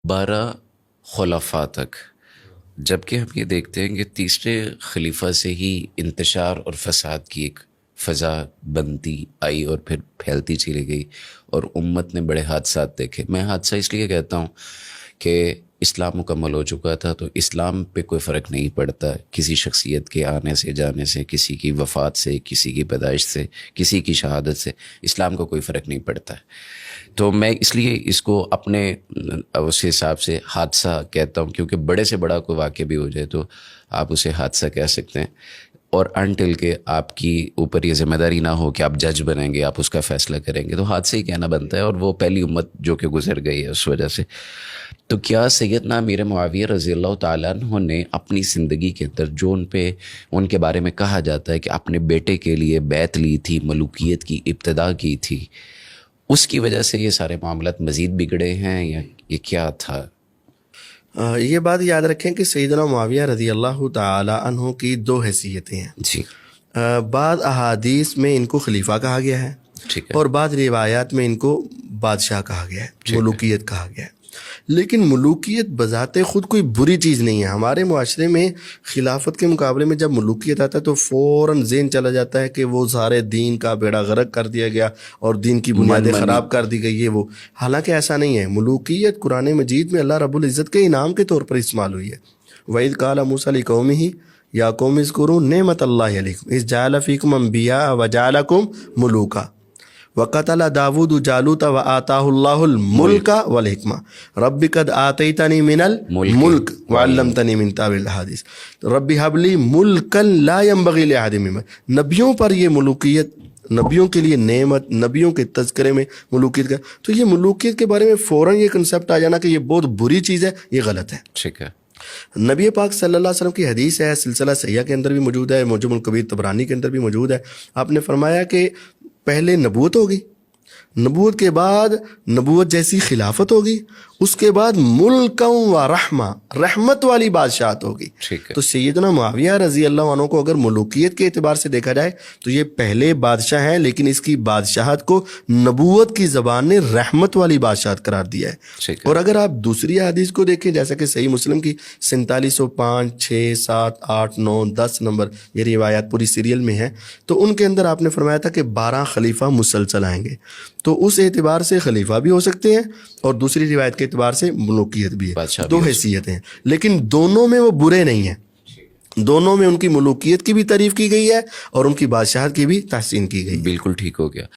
12 خلفاء تک، جبکہ ہم یہ دیکھتے ہیں کہ تیسرے خلیفہ سے ہی انتشار اور فساد کی ایک فضا بنتی آئی اور پھر پھیلتی چلی گئی، اور امت نے بڑے حادثات دیکھے۔ میں حادثہ اس لیے کہتا ہوں کہ اسلام مکمل ہو چکا تھا، تو اسلام پہ کوئی فرق نہیں پڑتا کسی شخصیت کے آنے سے جانے سے، کسی کی وفات سے، کسی کی پیدائش سے، کسی کی شہادت سے، اسلام کا کوئی فرق نہیں پڑتا ہے۔ تو میں اس لیے اس کو اپنے اس حساب سے حادثہ کہتا ہوں، کیونکہ بڑے سے بڑا کوئی واقعہ بھی ہو جائے تو آپ اسے حادثہ کہہ سکتے ہیں، اور انٹل کہ آپ کی اوپر یہ ذمہ داری نہ ہو کہ آپ جج بنیں گے، آپ اس کا فیصلہ کریں گے، تو حادثہ ہی کہنا بنتا ہے، اور وہ پہلی امت جو کہ گزر گئی ہے اس وجہ سے۔ تو کیا سیدنا امیر معاویہ رضی اللہ تعالیٰ عنہ نے اپنی زندگی کے اندر جو ان کے بارے میں کہا جاتا ہے کہ اپنے بیٹے کے لیے بیعت لی تھی، ملوکیت کی ابتدا کی تھی، اس کی وجہ سے یہ سارے معاملات مزید بگڑے ہیں، یا یہ کیا تھا؟ یہ بات یاد رکھیں کہ سیدنا معاویہ رضی اللہ تعالی عنہ کی دو حیثیتیں ہیں۔ جی بعض احادیث میں ان کو خلیفہ کہا گیا ہے، ٹھیک ہے، اور بعض روایات میں ان کو بادشاہ کہا گیا ہے، ملوکیت کہا گیا ہے۔ لیکن ملوکیت بذات خود کوئی بری چیز نہیں ہے۔ ہمارے معاشرے میں خلافت کے مقابلے میں جب ملوکیت آتا ہے تو فوراً ذہن چلا جاتا ہے کہ وہ سارے دین کا بیڑا غرق کر دیا گیا اور دین کی بنیادیں خراب کر دی گئی ہے وہ، حالانکہ ایسا نہیں ہے۔ ملوکیت قرآن مجید میں اللہ رب العزت کے انعام کے طور پر استعمال ہوئی ہے۔ وَإِذْ قَالَ مُوسَىٰ لِقَوْمِهِ یا قوم اذکروا نعمت اللہ علیکم اذ جعل فیکم انبیاء وجعلکم ملوکا وقتل داود جالوت وآتاہ اللہ الملک والحکمہ رب قد آتیتنی من الملک وعلمتنی من تاویل الاحادیث رب ہب لی ملکا لا ينبغی لأحد من بعدی۔ نبیوں پر یہ ملوکیت، نبیوں کے لیے نعمت، نبیوں کے تذکرے میں ملوکیت کا، تو یہ ملوکیت کے بارے میں فوراً یہ کنسپٹ آ جانا کہ یہ بہت بری چیز ہے، یہ غلط ہے۔ ٹھیک ہے، نبی پاک صلی اللہ علیہ وسلم کی حدیث ہے، سلسلہ صحیحہ کے اندر بھی موجود ہے، معجم الکبیر طبرانی کے اندر بھی موجود ہے۔ آپ نے فرمایا کہ پہلے نبوت ہوگی، نبوت کے بعد نبوت جیسی خلافت ہوگی، اس کے بعد ملکا و رحمہ، رحمت والی بادشاہت ہوگی۔ ٹھیک ہے، تو سیدنا معاویہ رضی اللہ عنہ کو اگر ملوکیت کے اعتبار سے دیکھا جائے تو یہ پہلے بادشاہ ہیں، لیکن اس کی بادشاہت کو نبوت کی زبان نے رحمت والی بادشاہت قرار دیا ہے۔ ٹھیک ہے، اور اگر آپ دوسری حدیث کو دیکھیں، جیسا کہ صحیح مسلم کی 4705، 6، 7، 8، 9، 10 نمبر یہ روایات پوری سیریل میں ہیں، تو ان کے اندر آپ نے فرمایا تھا کہ 12 خلیفہ مسلسل آئیں گے، تو اس اعتبار سے خلیفہ بھی ہو سکتے ہیں، اور دوسری روایت کے اعتبار سے ملوکیت بھی ہے، دو حیثیتیں ہیں، لیکن دونوں میں وہ برے نہیں ہیں۔ دونوں میں ان کی ملوکیت کی بھی تعریف کی گئی ہے اور ان کی بادشاہت کی بھی تحسین کی گئی ہے۔ بالکل ٹھیک ہو گیا۔